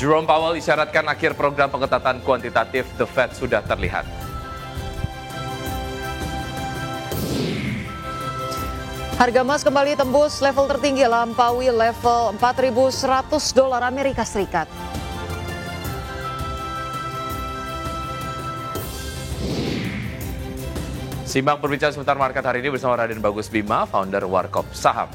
Jerome Powell isyaratkan akhir program pengetatan kuantitatif The Fed sudah terlihat. Harga emas kembali tembus level tertinggi, lampaui level $4.100 Amerika Serikat. Simak perbincangan seputar market hari ini bersama Raden Bagus Bima, founder Warkop Saham.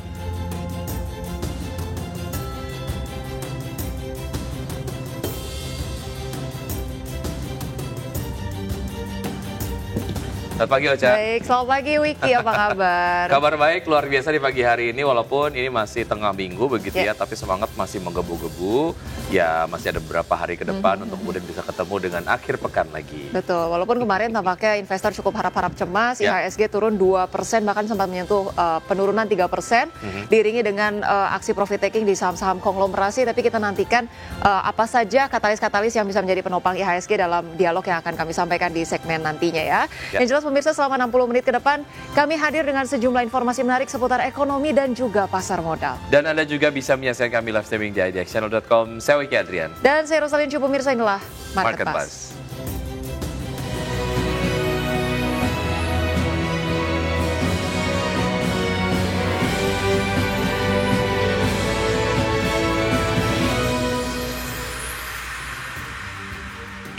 Selamat pagi Ocha. Baik, selamat pagi Wiki, apa kabar? Kabar baik, luar biasa di pagi hari ini walaupun ini masih tengah minggu begitu ya, tapi semangat masih menggebu-gebu. Ya masih ada beberapa hari ke depan untuk kemudian bisa ketemu dengan akhir pekan lagi. Betul, walaupun kemarin tampaknya investor cukup harap-harap cemas, IHSG turun 2%, bahkan sempat menyentuh penurunan 3%, diiringi dengan aksi profit taking di saham-saham konglomerasi, tapi kita nantikan apa saja katalis-katalis yang bisa menjadi penopang IHSG dalam dialog yang akan kami sampaikan di segmen nantinya ya. Yang jelas pemirsa, selama 60 menit ke depan kami hadir dengan sejumlah informasi menarik seputar ekonomi dan juga pasar modal. Dan Anda juga bisa menyaksikan kami live streaming di idxchannel.com. Saya Wiki Adrian. Dan saya Rosalyn Cu, pemirsa, inilah Market Pass.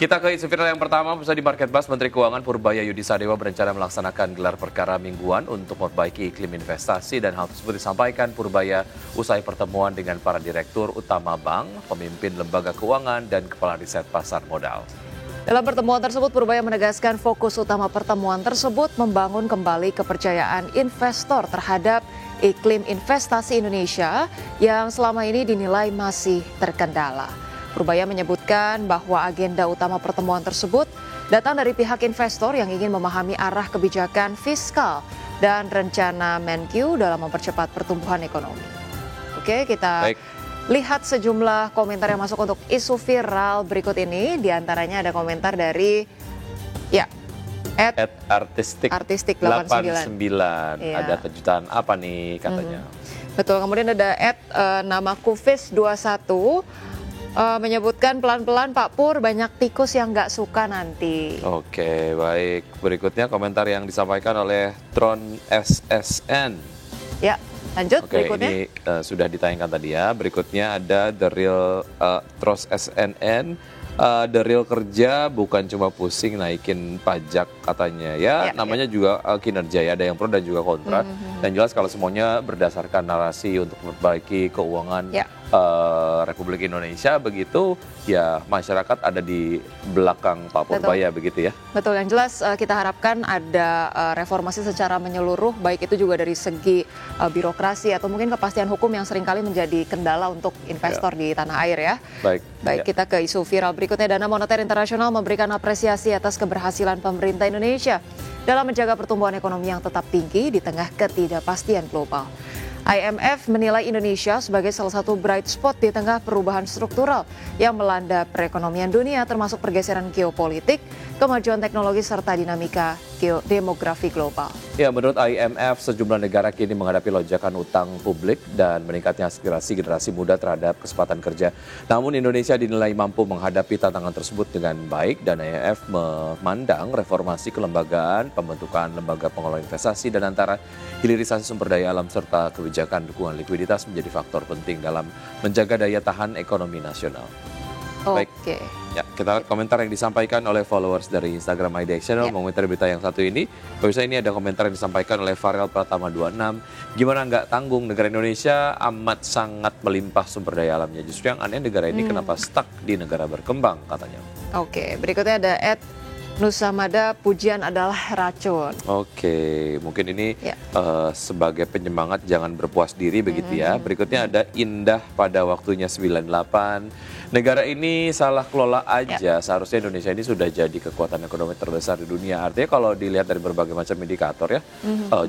Kita ke isu viral yang pertama, pusat di Market Pass. Menteri Keuangan Purbaya Yudisadewa berencana melaksanakan gelar perkara mingguan untuk memperbaiki iklim investasi, dan hal tersebut disampaikan Purbaya usai pertemuan dengan para direktur utama bank, pemimpin lembaga keuangan, dan kepala riset pasar modal. Dalam pertemuan tersebut, Purbaya menegaskan fokus utama pertemuan tersebut membangun kembali kepercayaan investor terhadap iklim investasi Indonesia yang selama ini dinilai masih terkendala. Purbaya menyebutkan bahwa agenda utama pertemuan tersebut datang dari pihak investor yang ingin memahami arah kebijakan fiskal dan rencana Menkyu dalam mempercepat pertumbuhan ekonomi. Oke, kita lihat sejumlah komentar yang masuk untuk isu viral berikut ini. Di antaranya ada komentar dari artistik 89. Ada kejutan apa nih katanya? Betul, kemudian ada nama Kufis 21 menyebutkan pelan-pelan Pak Pur, banyak tikus yang nggak suka nanti. Oke, baik. Berikutnya komentar yang disampaikan oleh Tron SSN. Ya, lanjut. Berikutnya. Ini sudah ditayangkan tadi ya. Berikutnya ada The Real Tros SNN. The Real kerja bukan cuma pusing naikin pajak katanya ya, namanya juga kinerja ya, ada yang pro dan juga kontra. Dan jelas kalau semuanya berdasarkan narasi untuk memperbaiki keuangan Republik Indonesia begitu ya, masyarakat ada di belakang Pak Purbaya begitu ya. Betul, yang jelas kita harapkan ada reformasi secara menyeluruh, baik itu juga dari segi birokrasi atau mungkin kepastian hukum yang seringkali menjadi kendala untuk investor di tanah air ya. Baik, kita ke isu viral berikutnya. Dana Moneter Internasional memberikan apresiasi atas keberhasilan pemerintah Indonesia dalam menjaga pertumbuhan ekonomi yang tetap tinggi di tengah ketidakpastian global. IMF menilai Indonesia sebagai salah satu bright spot di tengah perubahan struktural yang melanda perekonomian dunia, termasuk pergeseran geopolitik, kemajuan teknologi, serta dinamika demografi global. Ya, menurut IMF, sejumlah negara kini menghadapi lonjakan utang publik dan meningkatnya aspirasi generasi muda terhadap kesempatan kerja. Namun Indonesia dinilai mampu menghadapi tantangan tersebut dengan baik, dan IMF memandang reformasi kelembagaan, pembentukan lembaga pengelola investasi, dan antara hilirisasi sumber daya alam serta kebijakan dukungan likuiditas menjadi faktor penting dalam menjaga daya tahan ekonomi nasional. Baik, ya, kita lihat komentar yang disampaikan oleh followers dari Instagram idxchannel mengomentari berita yang satu ini. Pemirsa, ini ada komentar yang disampaikan oleh Farel Pratama 26. Gimana nggak tanggung, negara Indonesia amat sangat melimpah sumber daya alamnya. Justru yang aneh negara ini kenapa stuck di negara berkembang katanya. Oke, berikutnya ada Nusamada, pujian adalah racun. Oke, mungkin ini sebagai penyemangat jangan berpuas diri begitu ya. Berikutnya ada Indah pada waktunya 98. Negara ini salah kelola aja. Seharusnya Indonesia ini sudah jadi kekuatan ekonomi terbesar di dunia. Artinya kalau dilihat dari berbagai macam indikator ya,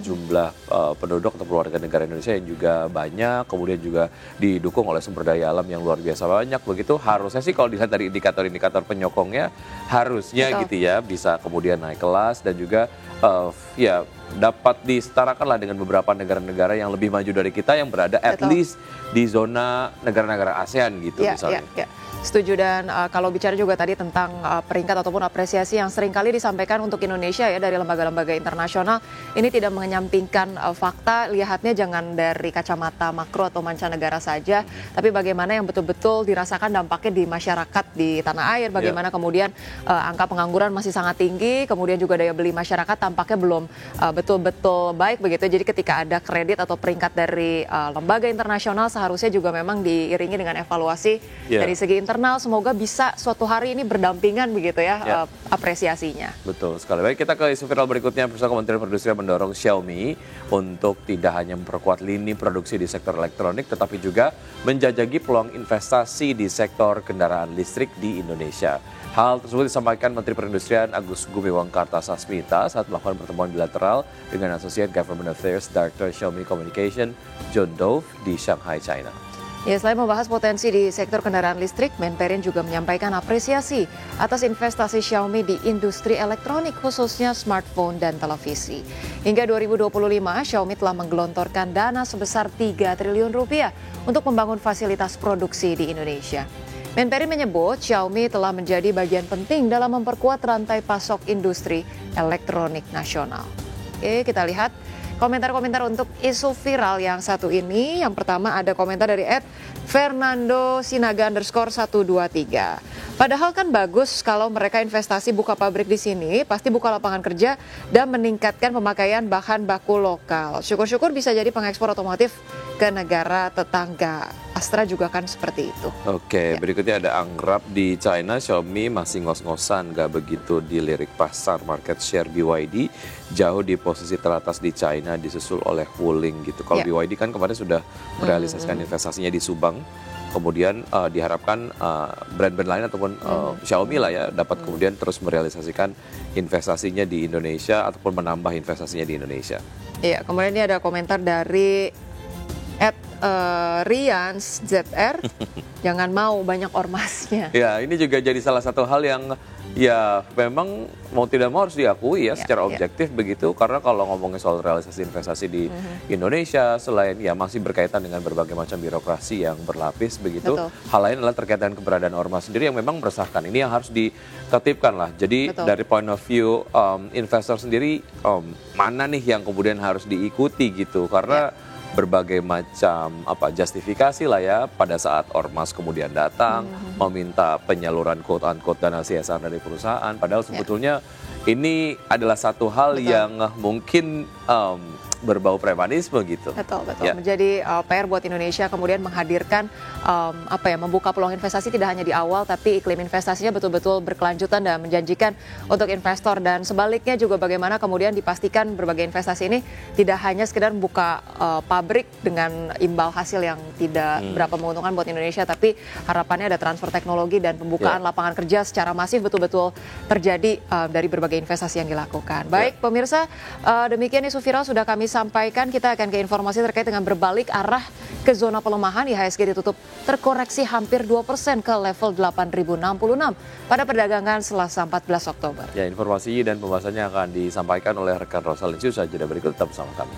jumlah penduduk atau warga negara Indonesia yang juga banyak, kemudian juga didukung oleh sumber daya alam yang luar biasa banyak. Begitu harusnya sih kalau dilihat dari indikator-indikator penyokongnya, harusnya gitu ya, bisa kemudian naik kelas dan juga ya dapat disetarakanlah dengan beberapa negara-negara yang lebih maju dari kita yang berada at least di zona negara-negara ASEAN gitu misalnya. Setuju, dan kalau bicara juga tadi tentang peringkat ataupun apresiasi yang seringkali disampaikan untuk Indonesia ya dari lembaga-lembaga internasional, ini tidak menyampingkan fakta, lihatnya jangan dari kacamata makro atau mancanegara saja, tapi bagaimana yang betul-betul dirasakan dampaknya di masyarakat di tanah air, bagaimana kemudian angka pengangguran masih sangat tinggi, kemudian juga daya beli masyarakat tampaknya belum betul-betul baik begitu. Jadi ketika ada kredit atau peringkat dari lembaga internasional seharusnya juga memang diiringi dengan evaluasi dari segi internal, semoga bisa suatu hari ini berdampingan begitu ya, apresiasinya. Betul sekali. Baik, kita ke isu viral berikutnya. Bersama Kementerian Perindustrian mendorong Xiaomi untuk tidak hanya memperkuat lini produksi di sektor elektronik, tetapi juga menjajaki peluang investasi di sektor kendaraan listrik di Indonesia. Hal tersebut disampaikan Menteri Perindustrian Agus Gumiwang Kartasasmita saat melakukan pertemuan bilateral dengan Associate Government Affairs Director Xiaomi Communication, John Dove, di Shanghai, China. Ya, selain membahas potensi di sektor kendaraan listrik, Menperin juga menyampaikan apresiasi atas investasi Xiaomi di industri elektronik, khususnya smartphone dan televisi. Hingga 2025, Xiaomi telah menggelontorkan dana sebesar 3 triliun rupiah untuk membangun fasilitas produksi di Indonesia. Menperin menyebut Xiaomi telah menjadi bagian penting dalam memperkuat rantai pasok industri elektronik nasional. Oke, kita lihat komentar-komentar untuk isu viral yang satu ini. Yang pertama ada komentar dari @Fernando_Sinaga_123. Padahal kan bagus kalau mereka investasi buka pabrik di sini, pasti buka lapangan kerja dan meningkatkan pemakaian bahan baku lokal. Syukur-syukur bisa jadi pengekspor otomotif ke negara tetangga. Astra juga kan seperti itu. Oke, berikutnya ada Anggrap di China. Xiaomi masih ngos-ngosan, gak begitu dilirik pasar. Market share BYD jauh di posisi teratas di China, disusul oleh Wuling gitu. Kalau BYD kan kemarin sudah merealisasikan investasinya di Subang. Kemudian diharapkan brand-brand lain ataupun Xiaomi lah ya dapat kemudian terus merealisasikan investasinya di Indonesia ataupun menambah investasinya di Indonesia. Iya, kemudian ini ada komentar dari Rians ZR, jangan mau banyak ormasnya. Ya, ini juga jadi salah satu hal yang ya memang mau tidak mau harus diakui ya secara objektif begitu, karena kalau ngomongin soal realisasi investasi di Indonesia selain ya masih berkaitan dengan berbagai macam birokrasi yang berlapis begitu. Hal lain adalah terkait dengan keberadaan ormas sendiri yang memang meresahkan. Ini yang harus ditertibkan lah. Jadi dari point of view investor sendiri mana nih yang kemudian harus diikuti gitu, karena berbagai macam justifikasi lah ya pada saat ormas kemudian datang meminta penyaluran quote unquote dana CSR dari perusahaan, padahal sebetulnya ini adalah satu hal yang mungkin berbau premanisme gitu. Betul. Menjadi PR buat Indonesia kemudian menghadirkan membuka peluang investasi tidak hanya di awal, tapi iklim investasinya betul-betul berkelanjutan dan menjanjikan untuk investor, dan sebaliknya juga bagaimana kemudian dipastikan berbagai investasi ini tidak hanya sekedar membuka pabrik dengan imbal hasil yang tidak berapa menguntungkan buat Indonesia, tapi harapannya ada transfer teknologi dan pembukaan lapangan kerja secara masif betul-betul terjadi dari berbagai investasi yang dilakukan. Baik pemirsa, demikian isu viral sudah kami sampaikan. Kita akan ke informasi terkait dengan berbalik arah ke zona pelemahan. IHSG ditutup terkoreksi hampir 2% ke level 8.066 pada perdagangan Selasa 14 Oktober. Ya, informasi dan pembahasannya akan disampaikan oleh rekan Rosalinsius. Saja berikut tetap bersama kami.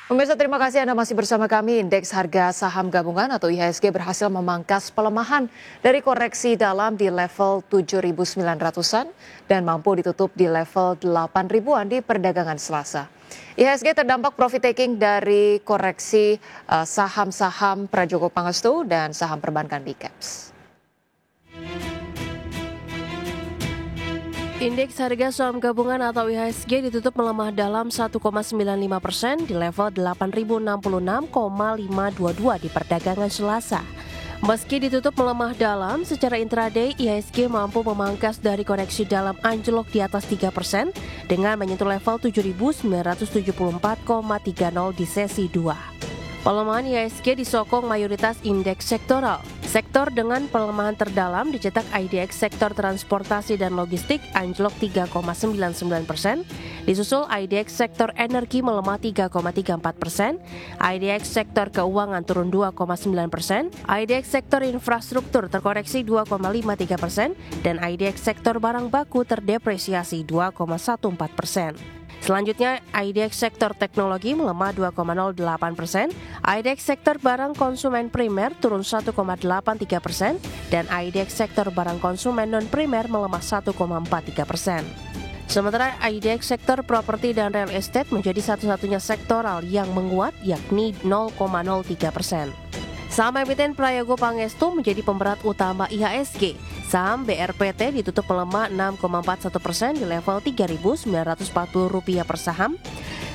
Pemirsa, terima kasih Anda masih bersama kami. Indeks harga saham gabungan atau IHSG berhasil memangkas pelemahan dari koreksi dalam di level 7.900-an dan mampu ditutup di level 8.000-an di perdagangan Selasa. IHSG terdampak profit taking dari koreksi saham-saham Prajogo Pangestu dan saham perbankan Bcaps. Indeks harga saham gabungan atau IHSG ditutup melemah dalam 1,95% di level 8.066,522 di perdagangan Selasa. Meski ditutup melemah dalam, secara intraday IHSG mampu memangkas dari koreksi dalam anjlok di atas 3% dengan menyentuh level 7.974,30 di sesi 2. Pelemahan IHSG disokong mayoritas indeks sektoral. Sektor dengan pelemahan terdalam dicetak IDX sektor transportasi dan logistik anjlok 3,99%, disusul IDX sektor energi melemah 3,34%, IDX sektor keuangan turun 2,9%, IDX sektor infrastruktur terkoreksi 2,53%, dan IDX sektor barang baku terdepresiasi 2,14%. Selanjutnya, IDX sektor teknologi melemah 2,08%, IDX sektor barang konsumen primer turun 1,83%, dan IDX sektor barang konsumen non-primer melemah 1,43%. Sementara IDX sektor properti dan real estate menjadi satu-satunya sektoral yang menguat, yakni 0,03%. Saham emiten Prayogo Pangestu menjadi pemberat utama IHSG. Saham BRPT ditutup melemah 6,41% di level Rp3.940 per saham.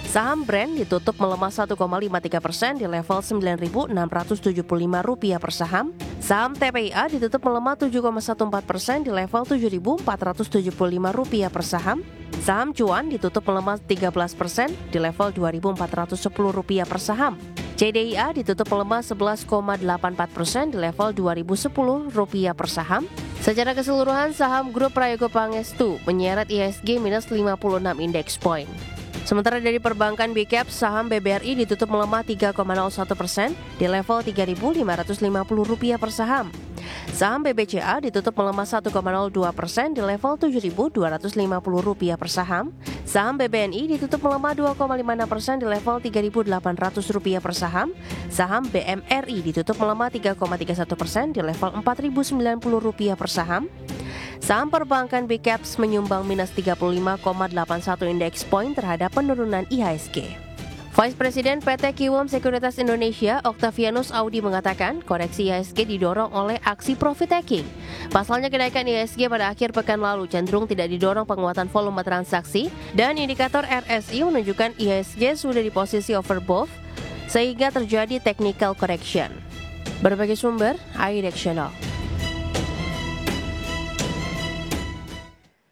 Saham Brand ditutup melemah 1,53% di level Rp9.675 per saham. Saham TPIA ditutup melemah 7,14% di level Rp7.475 per saham. Saham Cuan ditutup melemah 13% di level Rp2.410 per saham. CDIA ditutup melemah 11,84% di level Rp2.010 per saham. Secara keseluruhan, saham grup Prayogo Pangestu menyeret IHSG minus 56 indeks poin. Sementara dari perbankan BCAP, saham BBRI ditutup melemah 3,01% di level Rp3.550 per saham. Saham BBCA ditutup melemah 1,02% di level Rp7.250 per saham. Saham BBNI ditutup melemah 2,56% di level Rp3.800 per saham. Saham BMRI ditutup melemah 3,31% di level Rp4.090 per saham. Saham perbankan BCAPS menyumbang minus 35,81 indeks poin terhadap penurunan IHSG. Vice Presiden PT Kiwom Sekuritas Indonesia, Octavianus Audi mengatakan koreksi IHSG didorong oleh aksi profit taking. Pasalnya kenaikan IHSG pada akhir pekan lalu cenderung tidak didorong penguatan volume transaksi dan indikator RSI menunjukkan IHSG sudah di posisi overbought sehingga terjadi technical correction. Berbagai sumber, IDX Channel.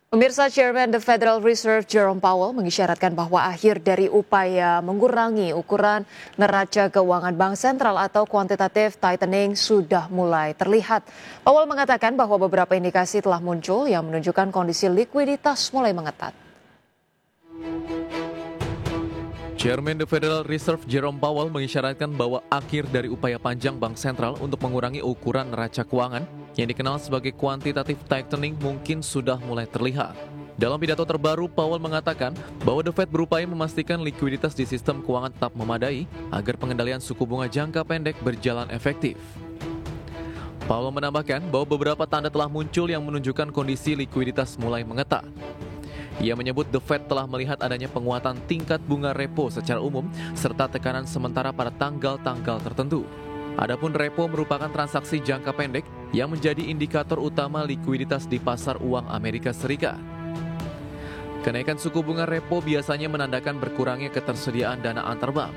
Pemirsa, Chairman The Federal Reserve Jerome Powell mengisyaratkan bahwa akhir dari upaya mengurangi ukuran neraca keuangan Bank Sentral atau quantitative tightening sudah mulai terlihat. Powell mengatakan bahwa beberapa indikasi telah muncul yang menunjukkan kondisi likuiditas mulai mengetat. Chairman The Federal Reserve Jerome Powell mengisyaratkan bahwa akhir dari upaya panjang Bank Sentral untuk mengurangi ukuran neraca keuangan yang dikenal sebagai quantitative tightening mungkin sudah mulai terlihat. Dalam pidato terbaru, Powell mengatakan bahwa The Fed berupaya memastikan likuiditas di sistem keuangan tetap memadai agar pengendalian suku bunga jangka pendek berjalan efektif. Powell menambahkan bahwa beberapa tanda telah muncul yang menunjukkan kondisi likuiditas mulai mengetat. Ia menyebut The Fed telah melihat adanya penguatan tingkat bunga repo secara umum serta tekanan sementara pada tanggal-tanggal tertentu. Adapun repo merupakan transaksi jangka pendek yang menjadi indikator utama likuiditas di pasar uang Amerika Serikat. Kenaikan suku bunga repo biasanya menandakan berkurangnya ketersediaan dana antarbank.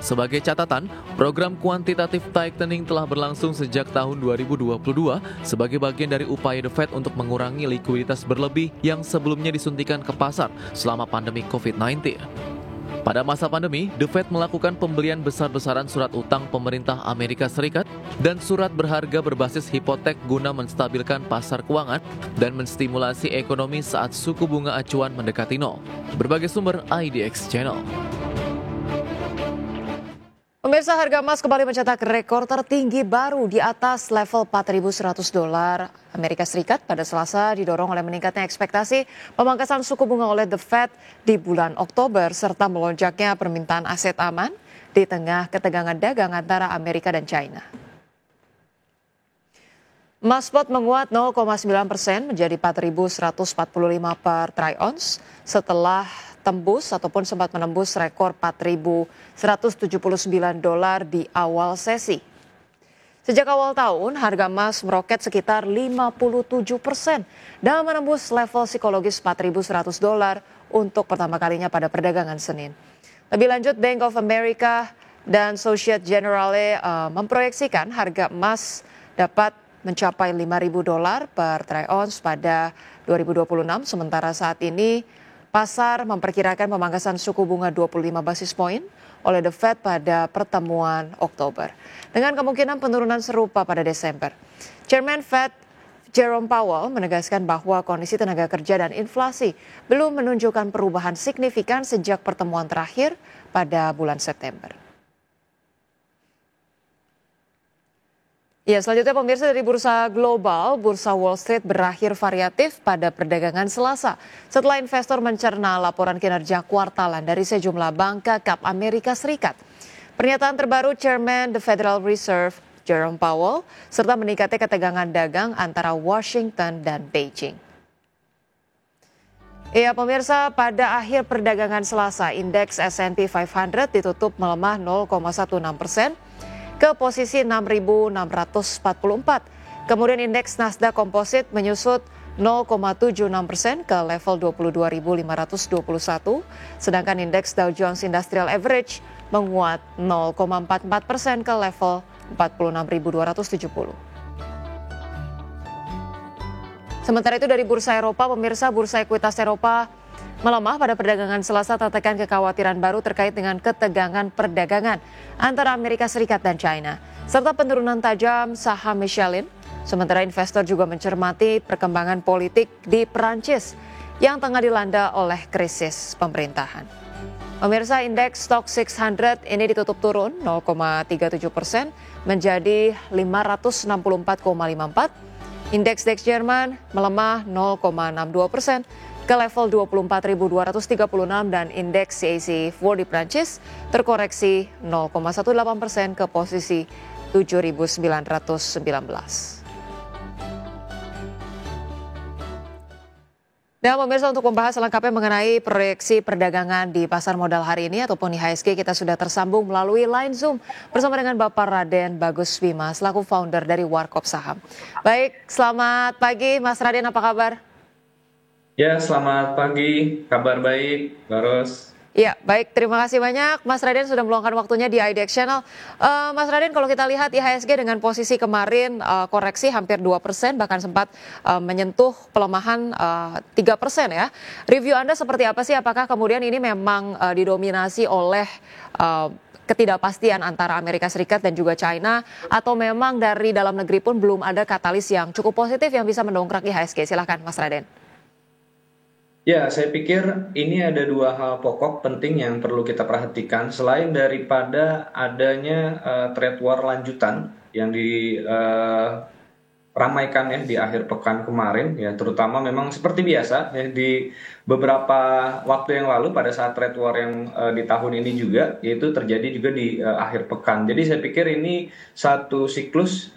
Sebagai catatan, program quantitative tightening telah berlangsung sejak tahun 2022 sebagai bagian dari upaya The Fed untuk mengurangi likuiditas berlebih yang sebelumnya disuntikan ke pasar selama pandemi COVID-19. Pada masa pandemi, The Fed melakukan pembelian besar-besaran surat utang pemerintah Amerika Serikat dan surat berharga berbasis hipotek guna menstabilkan pasar keuangan dan menstimulasi ekonomi saat suku bunga acuan mendekati nol. Berbagai sumber IDX Channel. Pemirsa, harga emas kembali mencetak rekor tertinggi baru di atas level $4.100 Amerika Serikat pada Selasa, didorong oleh meningkatnya ekspektasi pemangkasan suku bunga oleh The Fed di bulan Oktober serta melonjaknya permintaan aset aman di tengah ketegangan dagang antara Amerika dan China. Emas spot menguat 0,9% menjadi 4.145 per troy ounce setelah tembus ataupun sempat menembus rekor $4.179 di awal sesi. Sejak awal tahun, harga emas meroket sekitar 57% dan menembus level psikologis $4.100 untuk pertama kalinya pada perdagangan Senin. Lebih lanjut, Bank of America dan Societe Generale memproyeksikan harga emas dapat mencapai $5.000 per troy ounce pada 2026, sementara saat ini pasar memperkirakan pemangkasan suku bunga 25 basis poin oleh The Fed pada pertemuan Oktober, dengan kemungkinan penurunan serupa pada Desember. Chairman Fed Jerome Powell menegaskan bahwa kondisi tenaga kerja dan inflasi belum menunjukkan perubahan signifikan sejak pertemuan terakhir pada bulan September. Ya, selanjutnya pemirsa, dari bursa global, bursa Wall Street berakhir variatif pada perdagangan Selasa setelah investor mencerna laporan kinerja kuartalan dari sejumlah bank gagap Amerika Serikat. Pernyataan terbaru Chairman the Federal Reserve Jerome Powell serta meningkatnya ketegangan dagang antara Washington dan Beijing. Ya, pemirsa, pada akhir perdagangan Selasa, indeks S&P 500 ditutup melemah 0,16% ke posisi 6.644. Kemudian indeks Nasdaq Composite menyusut 0,76% ke level 22.521, sedangkan indeks Dow Jones Industrial Average menguat 0,44% ke level 46.270. Sementara itu dari bursa Eropa, pemirsa, bursa ekuitas Eropa melemah pada perdagangan Selasa, tertekan kekhawatiran baru terkait dengan ketegangan perdagangan antara Amerika Serikat dan China, serta penurunan tajam saham Michelin. Sementara investor juga mencermati perkembangan politik di Perancis yang tengah dilanda oleh krisis pemerintahan. Pemirsa, indeks Stock 600 ini ditutup turun 0,37% menjadi 564,54. Indeks DAX Jerman melemah 0,62% ke level 24.236 dan indeks CAC 40 Prancis terkoreksi 0,18% ke posisi 7.919. Dan pemirsa, untuk membahas selengkapnya mengenai proyeksi perdagangan di pasar modal hari ini ataupun IHSG, kita sudah tersambung melalui line Zoom bersama dengan Bapak Raden Bagus Bima selaku founder dari Warkop Saham. Baik, selamat pagi Mas Raden, apa kabar? Ya, selamat pagi, kabar baik, Baros. Ya, baik, terima kasih banyak Mas Raden sudah meluangkan waktunya di IDX Channel. Mas Raden, kalau kita lihat IHSG dengan posisi kemarin koreksi hampir 2%, bahkan sempat menyentuh pelemahan 3% ya. Review Anda seperti apa sih? Apakah kemudian ini memang didominasi oleh ketidakpastian antara Amerika Serikat dan juga China, atau memang dari dalam negeri pun belum ada katalis yang cukup positif yang bisa mendongkrak IHSG? Silahkan Mas Raden. Ya, saya pikir ini ada dua hal pokok penting yang perlu kita perhatikan selain daripada adanya trade war lanjutan yang diramaikan ya di akhir pekan kemarin ya, terutama memang seperti biasa ya di beberapa waktu yang lalu pada saat trade war yang di tahun ini juga, yaitu terjadi juga di akhir pekan. Jadi saya pikir ini satu siklus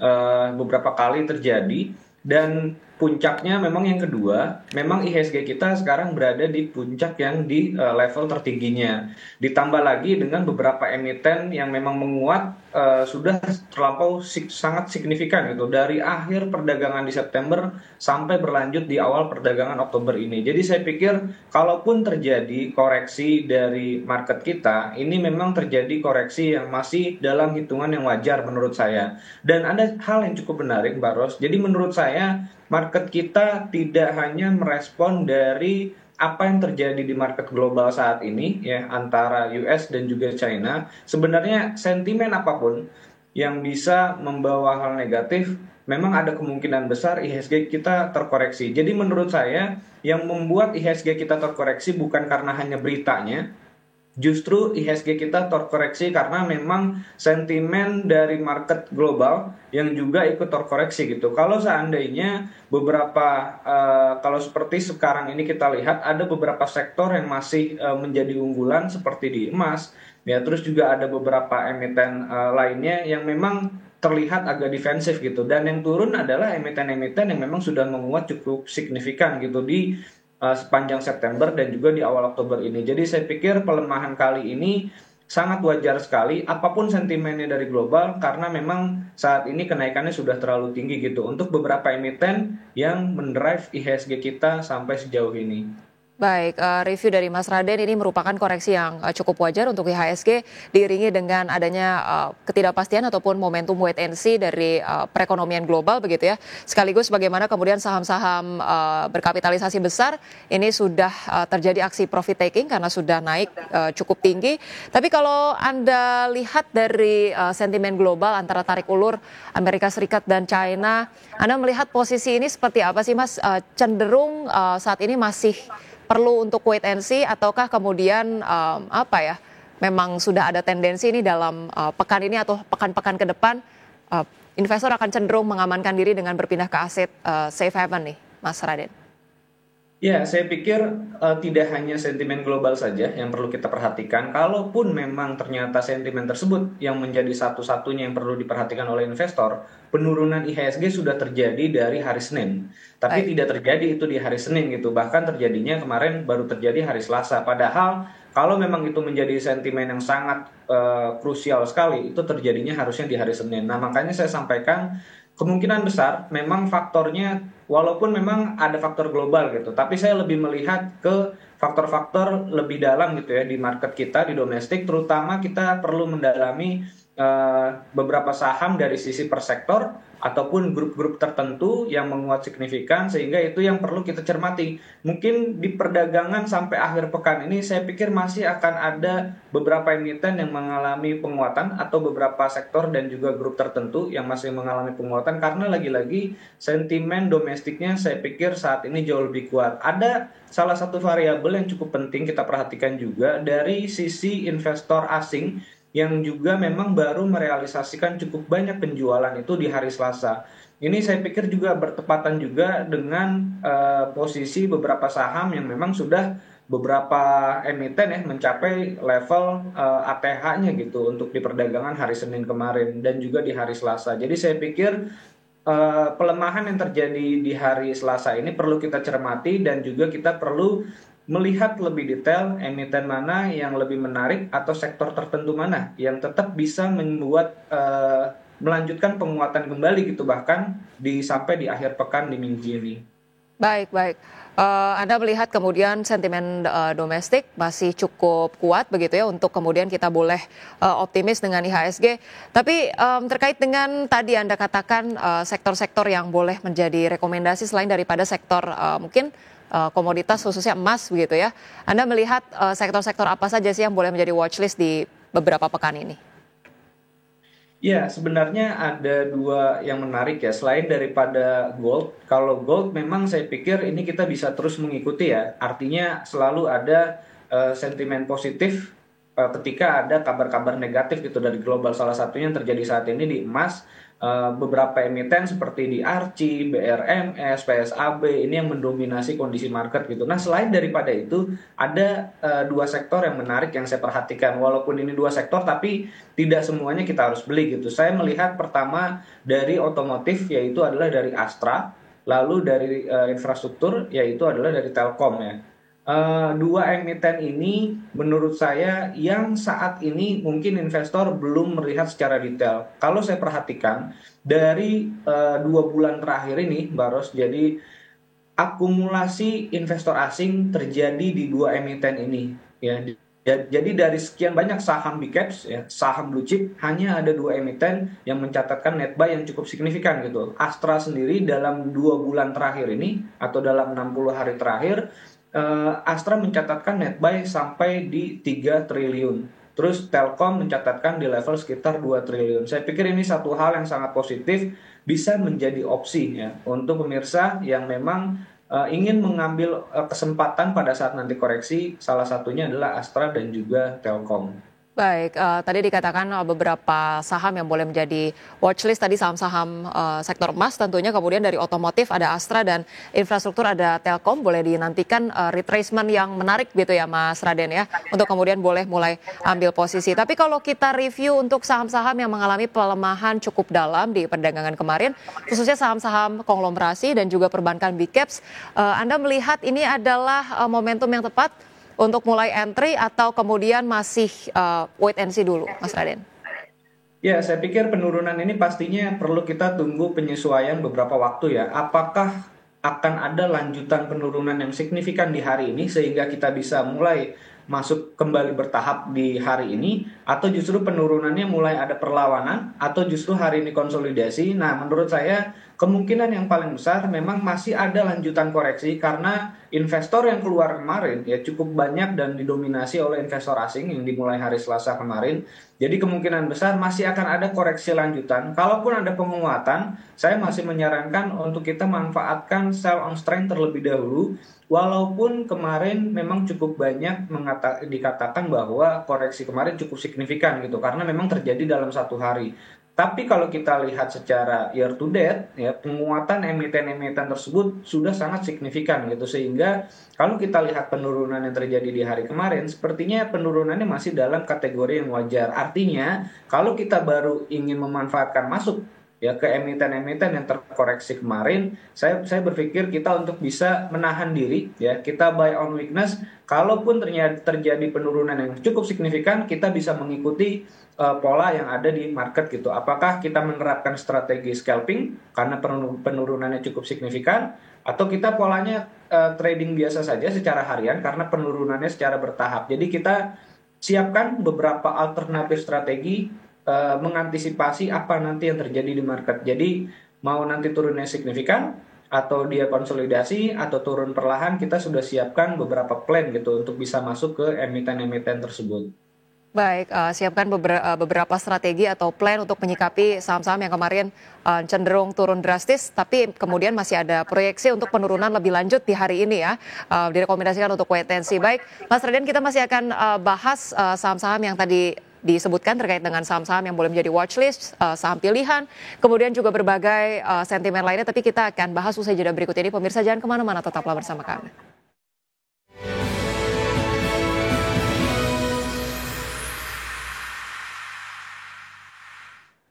beberapa kali terjadi. Dan puncaknya memang yang kedua, memang IHSG kita sekarang berada di puncak yang di level tertingginya. Ditambah lagi dengan beberapa emiten yang memang menguat sudah terlampau sangat signifikan gitu dari akhir perdagangan di September sampai berlanjut di awal perdagangan Oktober ini. Jadi saya pikir kalaupun terjadi koreksi dari market kita, ini memang terjadi koreksi yang masih dalam hitungan yang wajar menurut saya. Dan ada hal yang cukup menarik, Mbak Ros. Jadi menurut saya market kita tidak hanya merespon dari apa yang terjadi di market global saat ini ya antara US dan juga China. Sebenarnya sentimen apapun yang bisa membawa hal negatif, memang ada kemungkinan besar IHSG kita terkoreksi. Jadi menurut saya yang membuat IHSG kita terkoreksi bukan karena hanya beritanya, justru IHSG kita terkoreksi karena memang sentimen dari market global yang juga ikut terkoreksi gitu. Kalau seandainya beberapa, kalau seperti sekarang ini kita lihat ada beberapa sektor yang masih menjadi unggulan seperti di emas, ya terus juga ada beberapa emiten lainnya yang memang terlihat agak defensif gitu. Dan yang turun adalah emiten-emiten yang memang sudah menguat cukup signifikan gitu di sepanjang September dan juga di awal Oktober ini. Jadi saya pikir pelemahan kali ini sangat wajar sekali apapun sentimennya dari global, karena memang saat ini kenaikannya sudah terlalu tinggi gitu untuk beberapa emiten yang mendrive IHSG kita sampai sejauh ini. Baik, review dari Mas Raden ini merupakan koreksi yang cukup wajar untuk IHSG diiringi dengan adanya ketidakpastian ataupun momentum wait and see dari perekonomian global begitu ya. Sekaligus bagaimana kemudian saham-saham berkapitalisasi besar ini sudah terjadi aksi profit taking karena sudah naik cukup tinggi. Tapi kalau Anda lihat dari sentimen global antara tarik ulur Amerika Serikat dan China, Anda melihat posisi ini seperti apa sih Mas? Cenderung saat ini masih perlu untuk wait and see ataukah kemudian memang sudah ada tendensi ini dalam pekan ini atau pekan-pekan ke depan investor akan cenderung mengamankan diri dengan berpindah ke aset safe haven nih, Mas Raden? Ya, saya pikir tidak hanya sentimen global saja yang perlu kita perhatikan. Kalaupun memang ternyata sentimen tersebut yang menjadi satu-satunya yang perlu diperhatikan oleh investor, penurunan IHSG sudah terjadi dari hari Senin. Tapi tidak terjadi itu di hari Senin gitu. Bahkan terjadinya kemarin baru terjadi hari Selasa. Padahal kalau memang itu menjadi sentimen yang sangat krusial sekali, itu terjadinya harusnya di hari Senin. Nah, makanya saya sampaikan kemungkinan besar memang faktornya, walaupun memang ada faktor global gitu, tapi saya lebih melihat ke faktor-faktor lebih dalam gitu ya di market kita, di domestik, terutama kita perlu mendalami beberapa saham dari sisi per sektor ataupun grup-grup tertentu yang menguat signifikan, sehingga itu yang perlu kita cermati. Mungkin di perdagangan sampai akhir pekan ini saya pikir masih akan ada beberapa emiten yang mengalami penguatan atau beberapa sektor dan juga grup tertentu yang masih mengalami penguatan karena lagi-lagi sentimen domestiknya saya pikir saat ini jauh lebih kuat. Ada salah satu variabel yang cukup penting kita perhatikan juga dari sisi investor asing yang juga memang baru merealisasikan cukup banyak penjualan itu di hari Selasa. Ini saya pikir juga bertepatan juga dengan posisi beberapa saham yang memang sudah beberapa emiten ya mencapai level ATH-nya gitu untuk di perdagangan hari Senin kemarin dan juga di hari Selasa. Jadi saya pikir pelemahan yang terjadi di hari Selasa ini perlu kita cermati dan juga kita perlu melihat lebih detail emiten mana yang lebih menarik atau sektor tertentu mana yang tetap bisa membuat melanjutkan penguatan kembali gitu bahkan sampai di akhir pekan di minggu ini. Baik. Anda melihat kemudian sentimen domestik masih cukup kuat begitu ya untuk kemudian kita boleh optimis dengan IHSG. Tapi terkait dengan tadi Anda katakan sektor-sektor yang boleh menjadi rekomendasi selain daripada sektor mungkin komoditas khususnya emas begitu ya. Anda melihat sektor-sektor apa saja sih yang boleh menjadi watchlist di beberapa pekan ini? Ya, sebenarnya ada dua yang menarik ya. Selain daripada gold, kalau gold memang saya pikir ini kita bisa terus mengikuti ya. Artinya selalu ada sentimen positif ketika ada kabar-kabar negatif gitu dari global. Salah satunya yang terjadi saat ini di emas. Beberapa emiten seperti di ARCI, BRMS, PSAB ini yang mendominasi kondisi market gitu. Nah, selain daripada itu ada dua sektor yang menarik yang saya perhatikan. Walaupun ini dua sektor tapi tidak semuanya kita harus beli gitu. Saya melihat pertama dari otomotif yaitu adalah dari Astra, lalu dari infrastruktur yaitu adalah dari Telkom ya. Dua emiten ini menurut saya yang saat ini mungkin investor belum melihat secara detail. Kalau saya perhatikan dari 2 bulan terakhir ini, Mbak Ros, jadi akumulasi investor asing terjadi di dua emiten ini. Ya, jadi dari sekian banyak saham big caps, ya, saham blue chip, hanya ada dua emiten yang mencatatkan net buy yang cukup signifikan gitu. Astra sendiri dalam 2 bulan terakhir ini atau dalam 60 hari terakhir Astra mencatatkan net buy sampai di 3 triliun. Terus Telkom mencatatkan di level sekitar 2 triliun. Saya pikir ini satu hal yang sangat positif, bisa menjadi opsi ya untuk pemirsa yang memang ingin mengambil kesempatan pada saat nanti koreksi. Salah satunya adalah Astra dan juga Telkom. Baik, tadi dikatakan beberapa saham yang boleh menjadi watchlist tadi saham-saham sektor emas tentunya, kemudian dari otomotif ada Astra dan infrastruktur ada Telkom, boleh dinantikan retracement yang menarik gitu ya Mas Raden ya, untuk kemudian boleh mulai ambil posisi. Tapi kalau kita review untuk saham-saham yang mengalami pelemahan cukup dalam di perdagangan kemarin, khususnya saham-saham konglomerasi dan juga perbankan big caps, Anda melihat ini adalah momentum yang tepat untuk mulai entry atau kemudian masih wait and see dulu, Mas Raden? Ya, saya pikir penurunan ini pastinya perlu kita tunggu penyesuaian beberapa waktu ya. Apakah akan ada lanjutan penurunan yang signifikan di hari ini sehingga kita bisa mulai masuk kembali bertahap di hari ini, atau justru penurunannya mulai ada perlawanan, atau justru hari ini konsolidasi. Nah, menurut saya kemungkinan yang paling besar memang masih ada lanjutan koreksi karena investor yang keluar kemarin ya cukup banyak dan didominasi oleh investor asing yang dimulai hari Selasa kemarin. Jadi kemungkinan besar masih akan ada koreksi lanjutan. Kalaupun ada penguatan, saya masih menyarankan untuk kita manfaatkan sell on strength terlebih dahulu. Walaupun kemarin memang cukup banyak dikatakan bahwa koreksi kemarin cukup signifikan gitu, karena memang terjadi dalam satu hari. Tapi kalau kita lihat secara year to date, ya penguatan emiten-emiten tersebut sudah sangat signifikan gitu, sehingga kalau kita lihat penurunan yang terjadi di hari kemarin, sepertinya penurunannya masih dalam kategori yang wajar. Artinya, kalau kita baru ingin memanfaatkan masuk ya ke emiten-emiten yang terkoreksi kemarin, saya berpikir kita untuk bisa menahan diri ya, kita buy on weakness. Kalaupun ternyata terjadi penurunan yang cukup signifikan, kita bisa mengikuti pola yang ada di market gitu. Apakah kita menerapkan strategi scalping karena penurunannya cukup signifikan, atau kita polanya trading biasa saja secara harian karena penurunannya secara bertahap. Jadi kita siapkan beberapa alternatif strategi mengantisipasi apa nanti yang terjadi di market. Jadi mau nanti turunnya signifikan atau dia konsolidasi atau turun perlahan, kita sudah siapkan beberapa plan gitu untuk bisa masuk ke emiten-emiten tersebut. Baik, siapkan beberapa strategi atau plan untuk menyikapi saham-saham yang kemarin cenderung turun drastis, tapi kemudian masih ada proyeksi untuk penurunan lebih lanjut di hari ini ya, direkomendasikan untuk wait and see. Baik, Mas Raden, kita masih akan bahas saham-saham yang tadi disebutkan terkait dengan saham-saham yang boleh menjadi watchlist, saham pilihan, kemudian juga berbagai sentimen lainnya, tapi kita akan bahas usai jeda berikut ini. Pemirsa jangan kemana-mana, tetaplah bersama kami.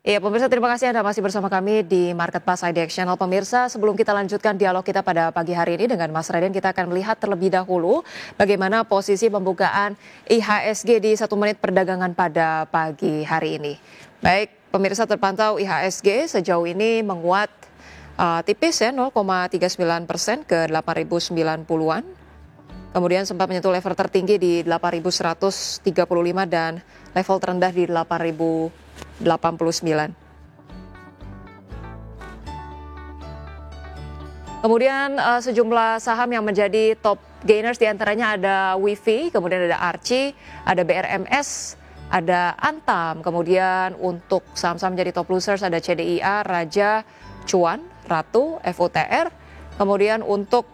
Iya, pemirsa, terima kasih Anda masih bersama kami di Market Plus IDX Channel. Pemirsa, sebelum kita lanjutkan dialog kita pada pagi hari ini dengan Mas Raden, kita akan melihat terlebih dahulu bagaimana posisi pembukaan IHSG di 1 menit perdagangan pada pagi hari ini. Baik, pemirsa, terpantau IHSG sejauh ini menguat tipis ya, 0,39% ke 8.090-an. Kemudian sempat menyentuh level tertinggi di 8.135 dan level terendah di 8.089. Kemudian sejumlah saham yang menjadi top gainers diantaranya ada WIFI, kemudian ada Archie, ada BRMS, ada Antam. Kemudian untuk saham-saham menjadi top losers ada CDIA, Raja, Cuan, Ratu, FOTR. Kemudian untuk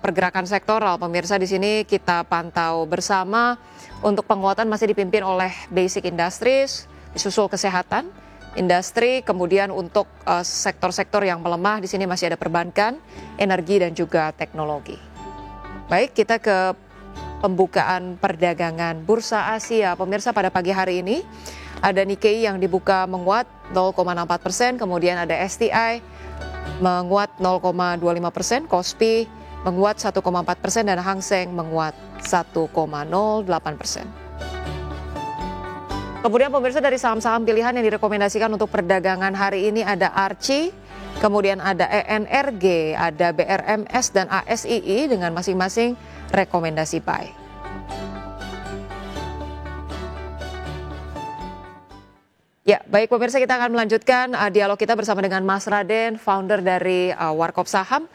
pergerakan sektoral, pemirsa, di sini kita pantau bersama. Untuk penguatan masih dipimpin oleh Basic Industries, disusul kesehatan, industri, kemudian untuk sektor-sektor yang melemah di sini masih ada perbankan, energi dan juga teknologi. Baik, kita ke pembukaan perdagangan Bursa Asia. Pemirsa, pada pagi hari ini ada Nikkei yang dibuka menguat 0,64%, kemudian ada STI menguat 0,25%, Kospi menguat 1,4% dan Hang Seng menguat 1,08%. Kemudian pemirsa, dari saham-saham pilihan yang direkomendasikan untuk perdagangan hari ini ada Archie, kemudian ada ENRG, ada BRMS dan ASII dengan masing-masing rekomendasi buy. Ya, baik pemirsa, kita akan melanjutkan dialog kita bersama dengan Mas Raden, founder dari Warkop Saham.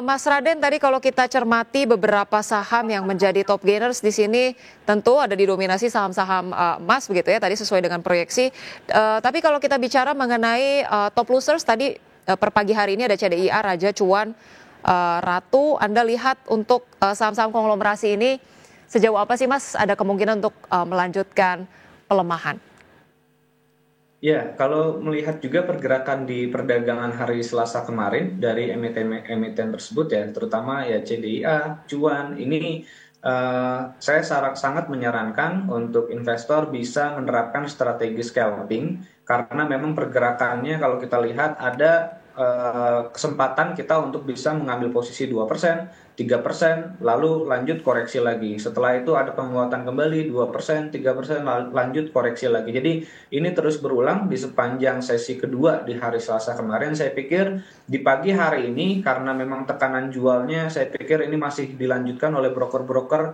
Mas Raden, tadi kalau kita cermati beberapa saham yang menjadi top gainers di sini tentu ada didominasi saham-saham emas begitu ya, tadi sesuai dengan proyeksi. Tapi kalau kita bicara mengenai top losers tadi per pagi hari ini ada CDIA, Raja, Cuan, Ratu. Anda lihat untuk saham-saham konglomerasi ini sejauh apa sih Mas ada kemungkinan untuk melanjutkan pelemahan? Ya, kalau melihat juga pergerakan di perdagangan hari Selasa kemarin dari emiten tersebut ya, terutama ya CDIA, Cuan, ini saya sangat menyarankan untuk investor bisa menerapkan strategi scalping karena memang pergerakannya kalau kita lihat ada kesempatan kita untuk bisa mengambil posisi 2%, 3%, lalu lanjut koreksi lagi. Setelah itu ada penguatan kembali 2%, 3%, lanjut koreksi lagi. Jadi ini terus berulang di sepanjang sesi kedua di hari Selasa kemarin. Saya pikir di pagi hari ini karena memang tekanan jualnya, saya pikir ini masih dilanjutkan oleh broker-broker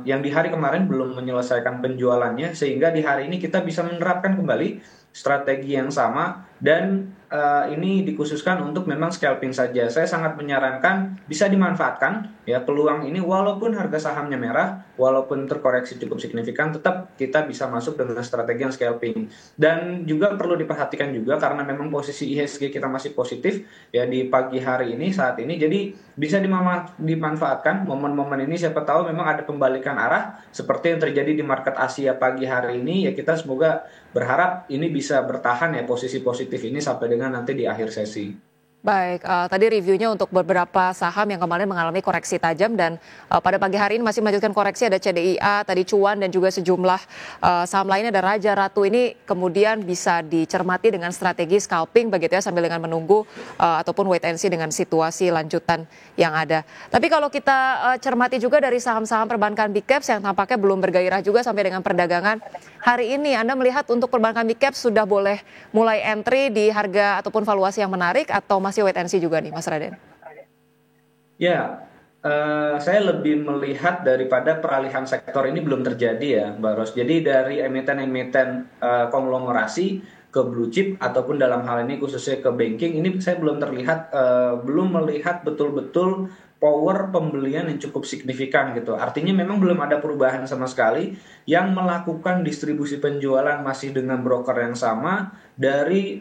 yang di hari kemarin belum menyelesaikan penjualannya, sehingga di hari ini kita bisa menerapkan kembali strategi yang sama, dan ini dikhususkan untuk memang scalping saja. Saya sangat menyarankan bisa dimanfaatkan ya peluang ini, walaupun harga sahamnya merah, walaupun terkoreksi cukup signifikan, tetap kita bisa masuk dengan strategi yang scalping. Dan juga perlu diperhatikan juga karena memang posisi IHSG kita masih positif ya di pagi hari ini saat ini, jadi bisa dimanfaatkan momen-momen ini. Siapa tahu memang ada pembalikan arah seperti yang terjadi di market Asia pagi hari ini ya, kita semoga berharap ini bisa bertahan ya posisi positif ini sampai dengan nanti di akhir sesi. Baik, tadi reviewnya untuk beberapa saham yang kemarin mengalami koreksi tajam dan pada pagi hari ini masih melanjutkan koreksi. Ada CDIA, tadi Cuan, dan juga sejumlah saham lainnya. Ada Raja Ratu. Ini kemudian bisa dicermati dengan strategi scalping begitu ya, sambil dengan menunggu ataupun wait and see dengan situasi lanjutan yang ada. Tapi kalau kita cermati juga dari saham-saham perbankan big caps yang tampaknya belum bergairah juga sampai dengan perdagangan hari ini, Anda melihat untuk perbankan big caps sudah boleh mulai entry di harga ataupun valuasi yang menarik, atau masih wait and see juga nih Mas Raden? Ya, saya lebih melihat daripada peralihan sektor ini belum terjadi ya Mbak Ros. Jadi dari emiten-emiten konglomerasi ke blue chip ataupun dalam hal ini khususnya ke banking, ini saya belum melihat betul-betul power pembelian yang cukup signifikan gitu. Artinya memang belum ada perubahan sama sekali. Yang melakukan distribusi penjualan masih dengan broker yang sama dari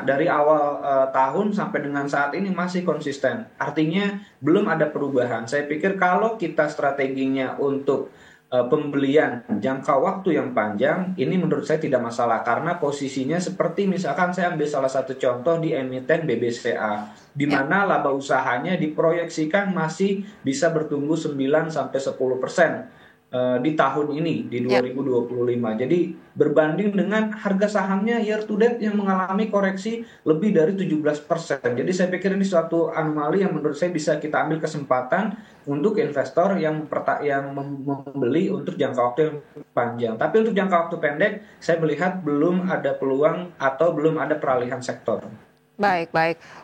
dari awal tahun sampai dengan saat ini masih konsisten. Artinya belum ada perubahan. Saya pikir kalau kita strateginya untuk pembelian jangka waktu yang panjang, ini menurut saya tidak masalah karena posisinya seperti misalkan saya ambil salah satu contoh di emiten BBCA, di mana laba usahanya diproyeksikan masih bisa bertumbuh 9-10% di tahun ini, di 2025. Jadi berbanding dengan harga sahamnya year to date yang mengalami koreksi lebih dari 17%. Jadi saya pikir ini suatu anomali yang menurut saya bisa kita ambil kesempatan untuk investor yang membeli untuk jangka waktu yang panjang. Tapi untuk jangka waktu pendek, saya melihat belum ada peluang atau belum ada peralihan sektor. Baik.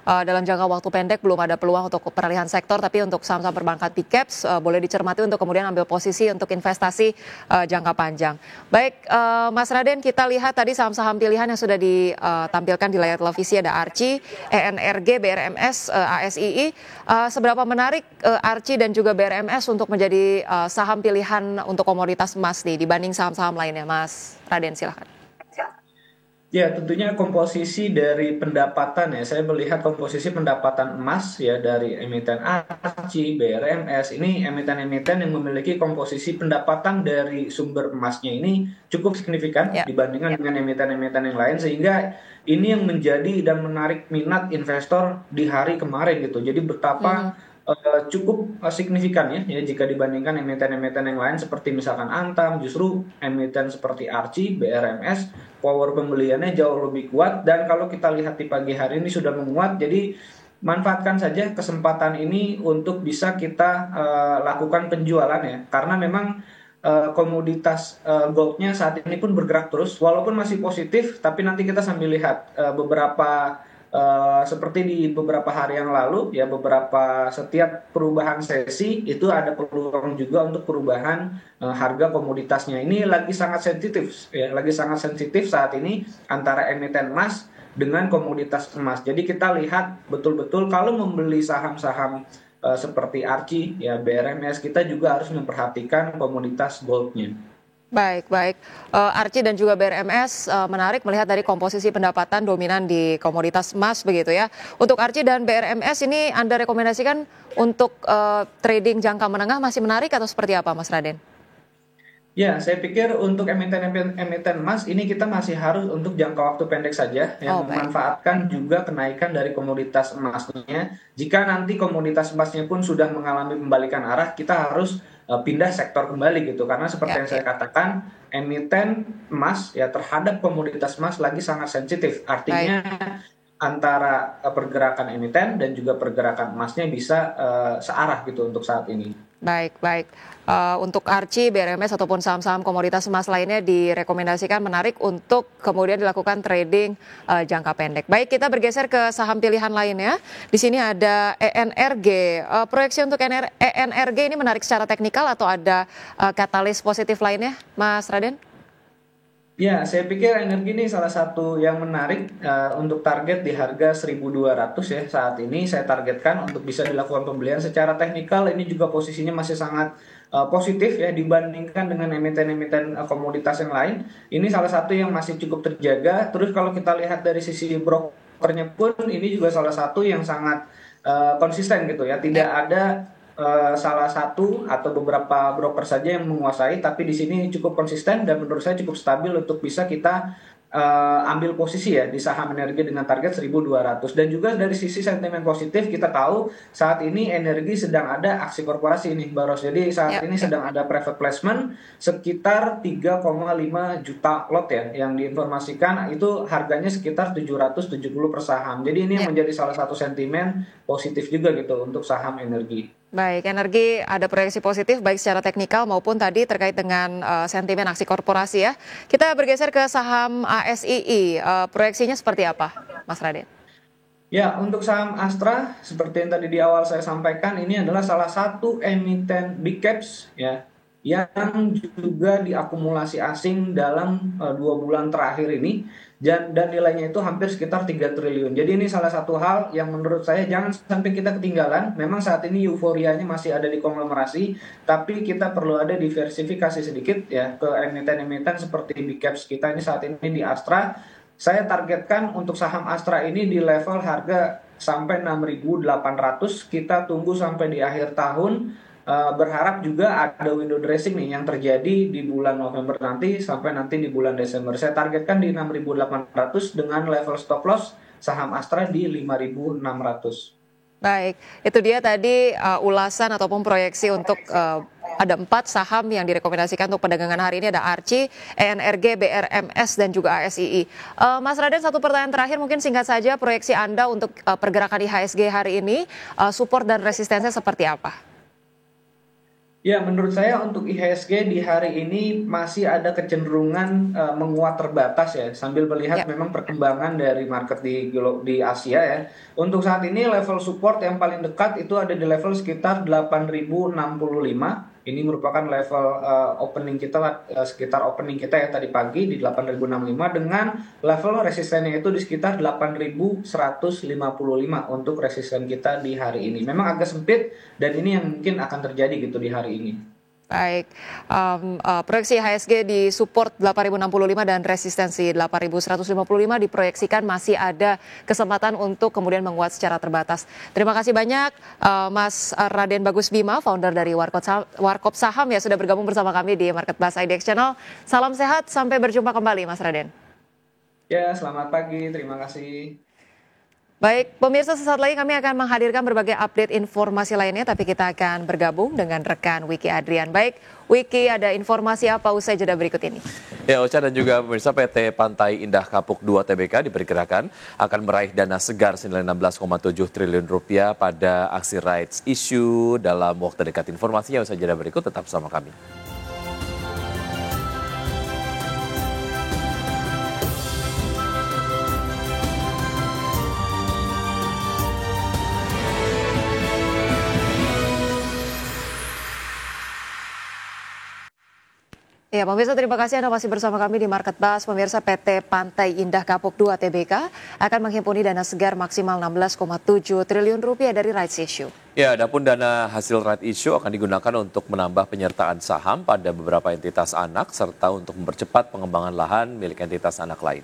Dalam jangka waktu pendek belum ada peluang untuk peralihan sektor, tapi untuk saham-saham perbankan big caps boleh dicermati untuk kemudian ambil posisi untuk investasi jangka panjang. Baik, Mas Raden, kita lihat tadi saham-saham pilihan yang sudah ditampilkan di layar televisi. Ada ARCI, ENRG, BRMS, ASII. Seberapa menarik ARCI dan juga BRMS untuk menjadi saham pilihan untuk komoditas emas nih dibanding saham-saham lainnya, Mas Raden, silahkan. Ya, tentunya komposisi dari pendapatan ya, saya melihat komposisi pendapatan emas ya dari emiten ARCI, BRMS, ini emiten-emiten yang memiliki komposisi pendapatan dari sumber emasnya ini cukup signifikan dibandingkan dengan emiten-emiten yang lain, sehingga ini yang menjadi dan menarik minat investor di hari kemarin gitu. Jadi betapa cukup signifikan ya jika dibandingkan emiten-emiten yang lain seperti misalkan Antam, justru emiten seperti ARCI, BRMS, power pembeliannya jauh lebih kuat, dan kalau kita lihat di pagi hari ini sudah menguat. Jadi manfaatkan saja kesempatan ini untuk bisa kita lakukan penjualan ya, karena memang komoditas goldnya saat ini pun bergerak terus, walaupun masih positif, tapi nanti kita sambil lihat beberapa seperti di beberapa hari yang lalu ya, setiap perubahan sesi itu ada peluang juga untuk perubahan harga komoditasnya. Ini lagi sangat sensitif saat ini antara emiten emas dengan komoditas emas. Jadi kita lihat betul-betul kalau membeli saham-saham seperti ARCI ya, BRMS, kita juga harus memperhatikan komoditas goldnya. Baik. ARCI dan juga BRMS menarik melihat dari komposisi pendapatan dominan di komoditas emas begitu ya. Untuk ARCI dan BRMS ini Anda rekomendasikan untuk trading jangka menengah masih menarik atau seperti apa, Mas Raden? Ya, saya pikir untuk emiten emas ini kita masih harus untuk jangka waktu pendek saja yang memanfaatkan juga kenaikan dari komoditas emasnya. Jika nanti komoditas emasnya pun sudah mengalami pembalikan arah, kita harus pindah sektor kembali gitu, karena seperti yang saya katakan, emiten emas ya terhadap komoditas emas lagi sangat sensitif. Artinya antara pergerakan emiten dan juga pergerakan emasnya bisa searah gitu untuk saat ini. Baik. Untuk Archie, BRMS ataupun saham-saham komoditas emas lainnya direkomendasikan menarik untuk kemudian dilakukan trading jangka pendek. Baik, kita bergeser ke saham pilihan lainnya. Di sini ada ENRG. Proyeksi untuk ENRG ini menarik secara teknikal atau ada katalis positif lainnya, Mas Raden? Ya, saya pikir energi ini salah satu yang menarik untuk target di harga 1.200 ya saat ini saya targetkan untuk bisa dilakukan pembelian. Secara teknikal ini juga posisinya masih sangat positif ya dibandingkan dengan emiten-emiten komoditas yang lain. Ini salah satu yang masih cukup terjaga. Terus kalau kita lihat dari sisi brokernya pun ini juga salah satu yang sangat konsisten gitu ya. Tidak ada salah satu atau beberapa broker saja yang menguasai, tapi di sini cukup konsisten dan menurut saya cukup stabil untuk bisa kita ambil posisi ya di saham energi dengan target 1.200. Dan juga dari sisi sentimen positif kita tahu saat ini energi sedang ada aksi korporasi ini Baros. Jadi saat ini sedang ada private placement sekitar 3,5 juta lot ya yang diinformasikan, itu harganya sekitar 770 per saham. Jadi ini yang menjadi salah satu sentimen positif juga gitu untuk saham energi. Baik, energi ada proyeksi positif baik secara teknikal maupun tadi terkait dengan sentimen aksi korporasi ya. Kita bergeser ke saham ASII, proyeksinya seperti apa, Mas Raden? Ya, untuk saham Astra seperti yang tadi di awal saya sampaikan, ini adalah salah satu emiten big caps ya yang juga diakumulasi asing dalam 2 bulan terakhir ini dan nilainya itu hampir sekitar 3 triliun. Jadi ini salah satu hal yang menurut saya jangan sampai kita ketinggalan. Memang saat ini euforianya masih ada di konglomerasi, tapi kita perlu ada diversifikasi sedikit ya ke emiten-emiten seperti big caps kita ini saat ini di Astra. Saya targetkan untuk saham Astra ini di level harga sampai 6.800. Kita tunggu sampai di akhir tahun. Berharap juga ada window dressing nih yang terjadi di bulan November nanti sampai nanti di bulan Desember. Saya targetkan di 6.800 dengan level stop loss saham Astra di 5.600. Baik, itu dia tadi ulasan ataupun proyeksi untuk ada 4 saham yang direkomendasikan untuk perdagangan hari ini, ada Archie, ENRG, BRMS, dan juga ASII. Mas Raden, satu pertanyaan terakhir mungkin singkat saja, proyeksi Anda untuk pergerakan IHSG hari ini, support dan resistensinya seperti apa? Ya, menurut saya untuk IHSG di hari ini masih ada kecenderungan menguat terbatas ya, sambil melihat memang perkembangan dari market di Asia ya. Untuk saat ini level support yang paling dekat itu ada di level sekitar 8.065. Ini merupakan level opening kita sekitar opening kita ya tadi pagi di 8.065 dengan level resistennya itu di sekitar 8.155 untuk resisten kita di hari ini. Memang agak sempit dan ini yang mungkin akan terjadi gitu di hari ini. Baik, proyeksi IHSG di support 8.065 dan resistensi 8.155 diproyeksikan masih ada kesempatan untuk kemudian menguat secara terbatas. Terima kasih banyak Mas Raden Bagus Bima, founder dari Warkop Saham ya sudah bergabung bersama kami di Market Plus IDX Channel. Salam sehat, sampai berjumpa kembali Mas Raden. Ya, selamat pagi, terima kasih. Baik, pemirsa, sesaat lagi kami akan menghadirkan berbagai update informasi lainnya, tapi kita akan bergabung dengan rekan Wiki Adrian. Baik, Wiki, ada informasi apa usai jeda berikut ini? Ya, Ocha dan juga pemirsa, PT Pantai Indah Kapuk 2 TBK diperkirakan akan meraih dana segar senilai 16,7 triliun rupiah pada aksi rights issue dalam waktu dekat. Informasinya usai jeda berikut, tetap bersama kami. Ya, pemirsa, terima kasih Anda masih bersama kami di Market Buzz. Pemirsa, PT Pantai Indah Kapuk 2 TBK akan menghimpuni dana segar maksimal 16,7 triliun rupiah dari rights issue. Ya, adapun dana hasil rights issue akan digunakan untuk menambah penyertaan saham pada beberapa entitas anak serta untuk mempercepat pengembangan lahan milik entitas anak lain.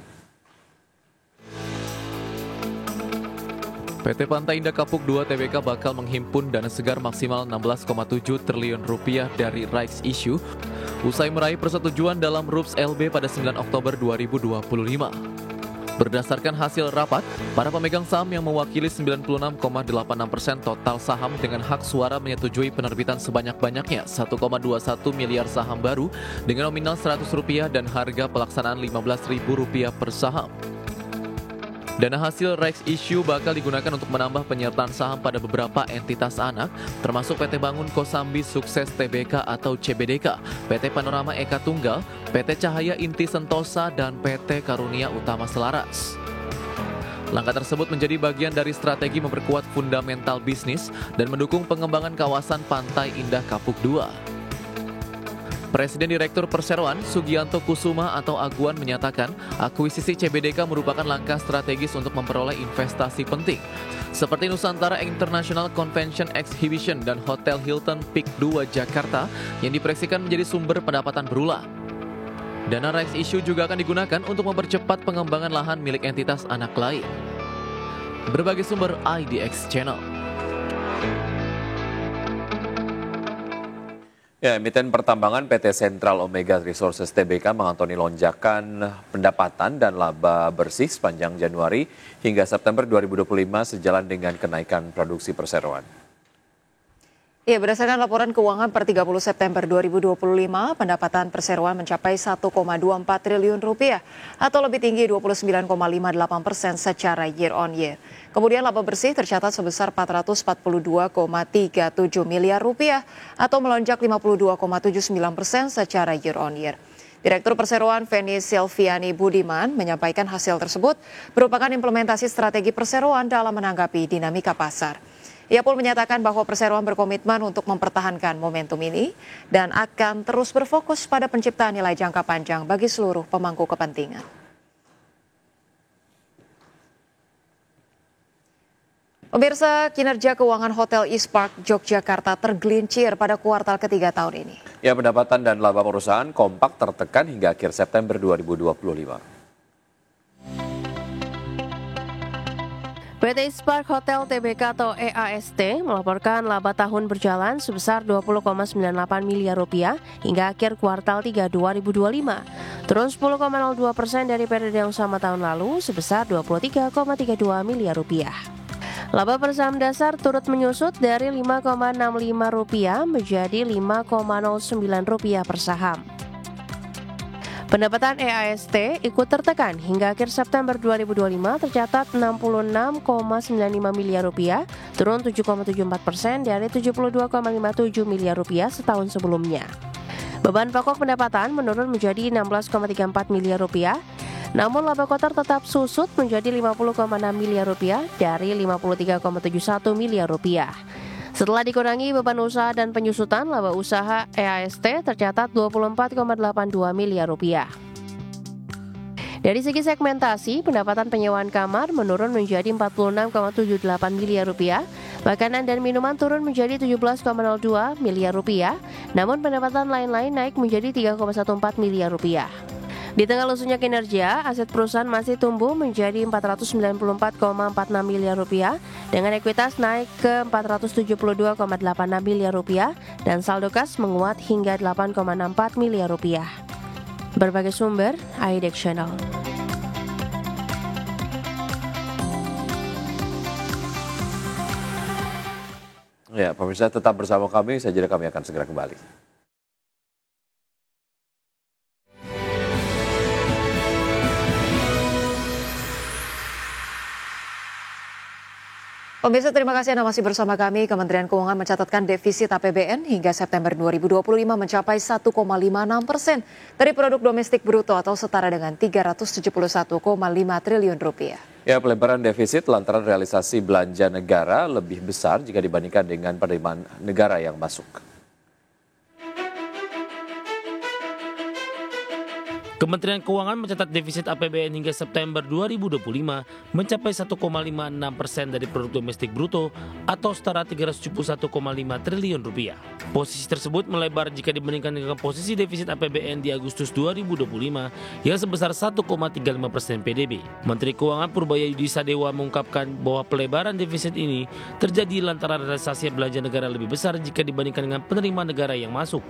PT Pantai Indah Kapuk 2 TBK bakal menghimpun dana segar maksimal 16,7 triliun rupiah dari rights issue usai meraih persetujuan dalam RUPS LB pada 9 Oktober 2025. Berdasarkan hasil rapat, para pemegang saham yang mewakili 96,86% total saham dengan hak suara menyetujui penerbitan sebanyak-banyaknya 1,21 miliar saham baru dengan nominal Rp100 dan harga pelaksanaan Rp15.000 per saham. Dana hasil rights issue bakal digunakan untuk menambah penyertaan saham pada beberapa entitas anak, termasuk PT Bangun Kosambi Sukses Tbk atau CBDK, PT Panorama Eka Tunggal, PT Cahaya Inti Sentosa, dan PT Karunia Utama Selaras. Langkah tersebut menjadi bagian dari strategi memperkuat fundamental bisnis dan mendukung pengembangan kawasan Pantai Indah Kapuk II. Presiden Direktur Perseroan Sugianto Kusuma atau Aguan menyatakan akuisisi CBDK merupakan langkah strategis untuk memperoleh investasi penting seperti Nusantara International Convention Exhibition dan Hotel Hilton Peak 2 Jakarta yang diproyeksikan menjadi sumber pendapatan berulang. Dana rights issue juga akan digunakan untuk mempercepat pengembangan lahan milik entitas anak lain. Berbagai sumber IDX Channel. Ya, emiten pertambangan PT Central Omega Resources Tbk mengantoni lonjakan pendapatan dan laba bersih sepanjang Januari hingga September 2025 sejalan dengan kenaikan produksi perseroan. Ya, berdasarkan laporan keuangan per 30 September 2025, pendapatan perseroan mencapai 1,24 triliun rupiah atau lebih tinggi 29,58% secara year on year. Kemudian laba bersih tercatat sebesar 442,37 miliar rupiah atau melonjak 52,79% secara year on year. Direktur Perseroan Feni Silviani Budiman menyampaikan hasil tersebut merupakan implementasi strategi perseroan dalam menanggapi dinamika pasar. Ia pun menyatakan bahwa perseroan berkomitmen untuk mempertahankan momentum ini dan akan terus berfokus pada penciptaan nilai jangka panjang bagi seluruh pemangku kepentingan. Pemirsa, kinerja keuangan Hotel East Park Yogyakarta tergelincir pada kuartal ketiga tahun ini. Ya, pendapatan dan laba perusahaan kompak tertekan hingga akhir September 2025. PT East Park Hotel Tbk atau EAST melaporkan laba tahun berjalan sebesar 20,98 miliar rupiah hingga akhir kuartal 3 2025. Turun 10,02% dari periode yang sama tahun lalu sebesar 23,32 miliar rupiah. Laba per saham dasar turut menyusut dari Rp5,65 menjadi Rp5,09 per saham. Pendapatan EAST ikut tertekan hingga akhir September 2025 tercatat Rp66,95 miliar, turun 7,74% dari Rp72,57 miliar setahun sebelumnya. Beban pokok pendapatan menurun menjadi Rp16,34 miliar, namun laba kotor tetap susut menjadi Rp50,6 miliar dari Rp53,71 miliar. Setelah dikurangi beban usaha dan penyusutan, laba usaha EAST tercatat Rp24,82 miliar. Dari segi segmentasi, pendapatan penyewaan kamar menurun menjadi Rp46,78 miliar, makanan dan minuman turun menjadi Rp17,02 miliar, namun pendapatan lain-lain naik menjadi Rp3,14 miliar. Di tengah lusunya kinerja, aset perusahaan masih tumbuh menjadi Rp494,46 miliar dengan ekuitas naik ke Rp472,86 miliar dan saldo kas menguat hingga Rp8,64 miliar. Berbagai sumber, IDX Channel. Ya, pemirsa tetap bersama kami, saja kami akan segera kembali. Pemirsa, terima kasih Anda masih bersama kami. Kementerian Keuangan mencatatkan defisit APBN hingga September 2025 mencapai 1,56% dari produk domestik bruto atau setara dengan Rp371,5 triliun. Ya, pelebaran defisit lantaran realisasi belanja negara lebih besar jika dibandingkan dengan penerimaan negara yang masuk. Kementerian Keuangan mencatat defisit APBN hingga September 2025 mencapai 1,56% dari produk domestik bruto atau setara Rp371,5 triliun. Posisi tersebut melebar jika dibandingkan dengan posisi defisit APBN di Agustus 2025 yang sebesar 1,35% PDB. Menteri Keuangan Purbaya Yudisadewa mengungkapkan bahwa pelebaran defisit ini terjadi lantaran realisasi belanja negara lebih besar jika dibandingkan dengan penerimaan negara yang masuk.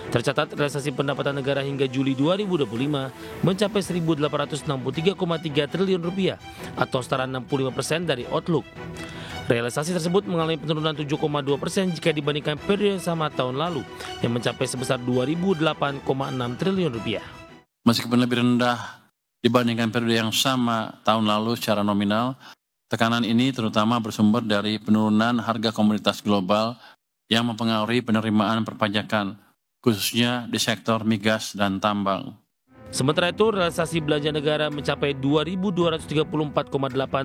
Tercatat realisasi pendapatan negara hingga Juli 2025 mencapai Rp1.863,3 triliun atau setara 65% dari outlook. Realisasi tersebut mengalami penurunan 7,2% jika dibandingkan periode yang sama tahun lalu yang mencapai sebesar Rp2.008,6 triliun. Meskipun lebih rendah dibandingkan periode yang sama tahun lalu secara nominal. Tekanan ini terutama bersumber dari penurunan harga komoditas global yang mempengaruhi penerimaan perpajakan, khususnya di sektor migas dan tambang. Sementara itu, realisasi belanja negara mencapai 2.234,8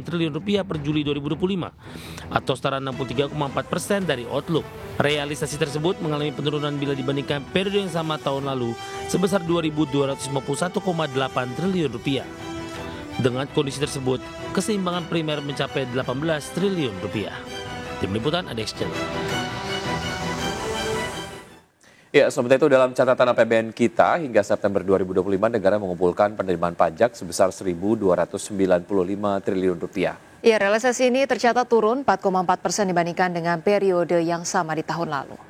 triliun rupiah per Juli 2025 atau setara 63,4% dari outlook. Realisasi tersebut mengalami penurunan bila dibandingkan periode yang sama tahun lalu sebesar 2.251,8 triliun rupiah. Dengan kondisi tersebut, keseimbangan primer mencapai 18 triliun rupiah. Tim Liputan ADX Channel. Ya, sementara itu dalam catatan APBN kita hingga September 2025 negara mengumpulkan penerimaan pajak sebesar 1.295 triliun rupiah. Ya, realisasi ini tercatat turun 4,4% dibandingkan dengan periode yang sama di tahun lalu.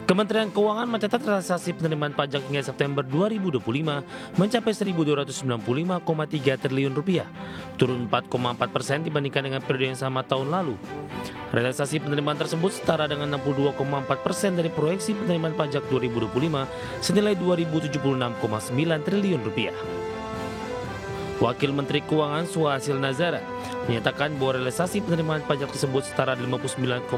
Kementerian Keuangan mencatat realisasi penerimaan pajak hingga September 2025 mencapai 1.295,3 triliun rupiah, turun 4,4% dibandingkan dengan periode yang sama tahun lalu. Realisasi penerimaan tersebut setara dengan 62,4% dari proyeksi penerimaan pajak 2025 senilai 2.076,9 triliun rupiah. Wakil Menteri Keuangan Suhasil Nazara menyatakan bahwa realisasi penerimaan pajak tersebut setara 59,1%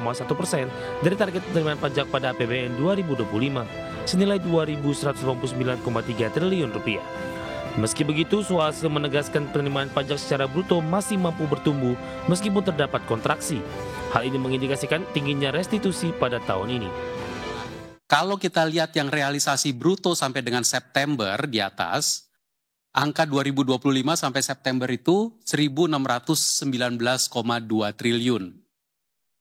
dari target penerimaan pajak pada APBN 2025 senilai 2.189,3 triliun rupiah. Meski begitu, Suhasil menegaskan penerimaan pajak secara bruto masih mampu bertumbuh meskipun terdapat kontraksi. Hal ini mengindikasikan tingginya restitusi pada tahun ini. Kalau kita lihat yang realisasi bruto sampai dengan September di atas, angka 2025 sampai September itu 1.619,2 triliun.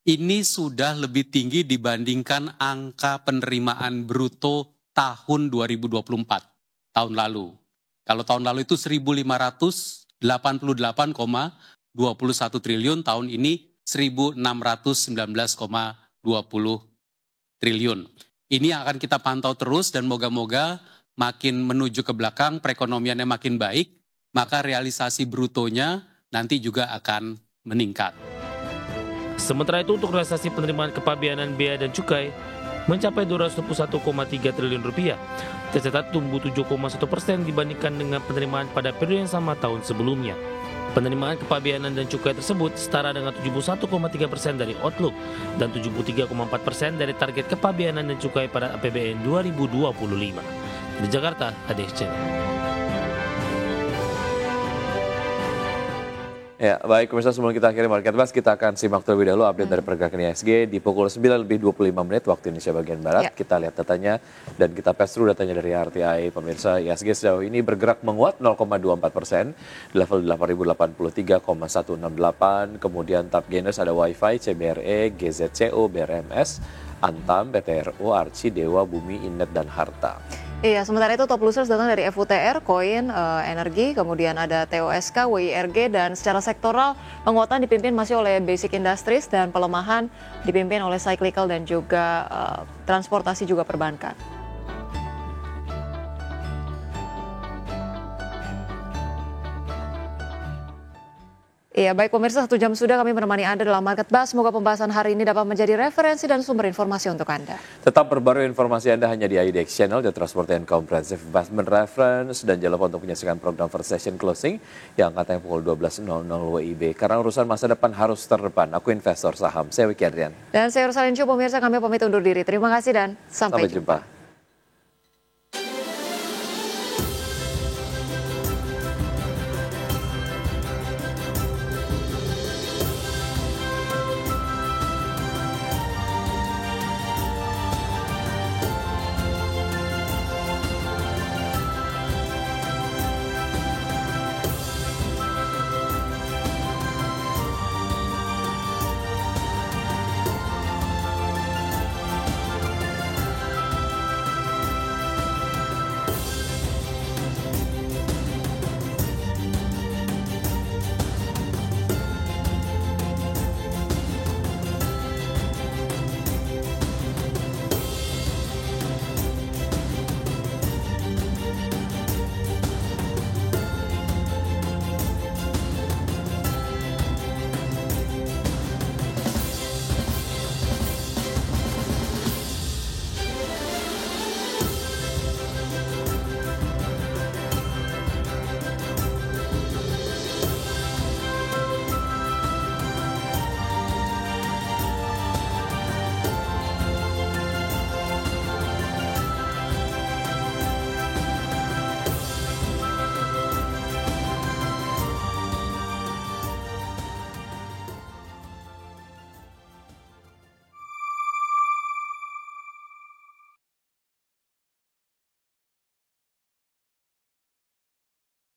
Ini sudah lebih tinggi dibandingkan angka penerimaan bruto tahun 2024, tahun lalu. Kalau tahun lalu itu 1.588,21 triliun, tahun ini 1.619,20 triliun. Ini akan kita pantau terus dan moga-moga makin menuju ke belakang, perekonomiannya makin baik, maka realisasi brutonya nanti juga akan meningkat. Sementara itu untuk realisasi penerimaan kepabeanan bea dan cukai mencapai 221,3 triliun rupiah, tercatat tumbuh 7,1% dibandingkan dengan penerimaan pada periode yang sama tahun sebelumnya. Penerimaan kepabeanan dan cukai tersebut setara dengan 71,3% dari outlook dan 73,4% dari target kepabeanan dan cukai pada APBN 2025. Di Jakarta, ADX Channel. Ya, baik pemirsa, sebelum kita akhiri Market Plus, kita akan simak terlebih dahulu update dari pergerakan IHSG di pukul 9:25 waktu Indonesia bagian Barat. Kita lihat datanya dan kita pass through datanya dari RTI. Pemirsa, IHSG sejauh ini bergerak menguat 0,24% di level 8.083,168. Kemudian top gainers ada Wi-Fi, CBRE, GZCO, BRMS, Antam, BTRO, Arci, Dewa, Bumi, Inet, dan Harta. Iya, sementara itu top losers datang dari FUTR, Koin, Energi, kemudian ada TOSK, WIRG, dan secara sektoral penguatan dipimpin masih oleh Basic Industries dan pelemahan dipimpin oleh Cyclical dan juga transportasi juga perbankan. Iya, baik pemirsa, 1 jam sudah kami menemani Anda dalam Market Buzz. Semoga pembahasan hari ini dapat menjadi referensi dan sumber informasi untuk Anda. Tetap perbarui informasi Anda hanya di IDX Channel, The Trustworthy and Comprehensive Investment Reference. Dan jangan lupa untuk menyaksikan program First Session Closing yang katanya pukul 12.00 WIB. Karena urusan masa depan harus terdepan. Aku investor saham, saya Wiki Adrian. Dan saya Rosalin Chu, pemirsa, kami pamit undur diri. Terima kasih dan sampai jumpa.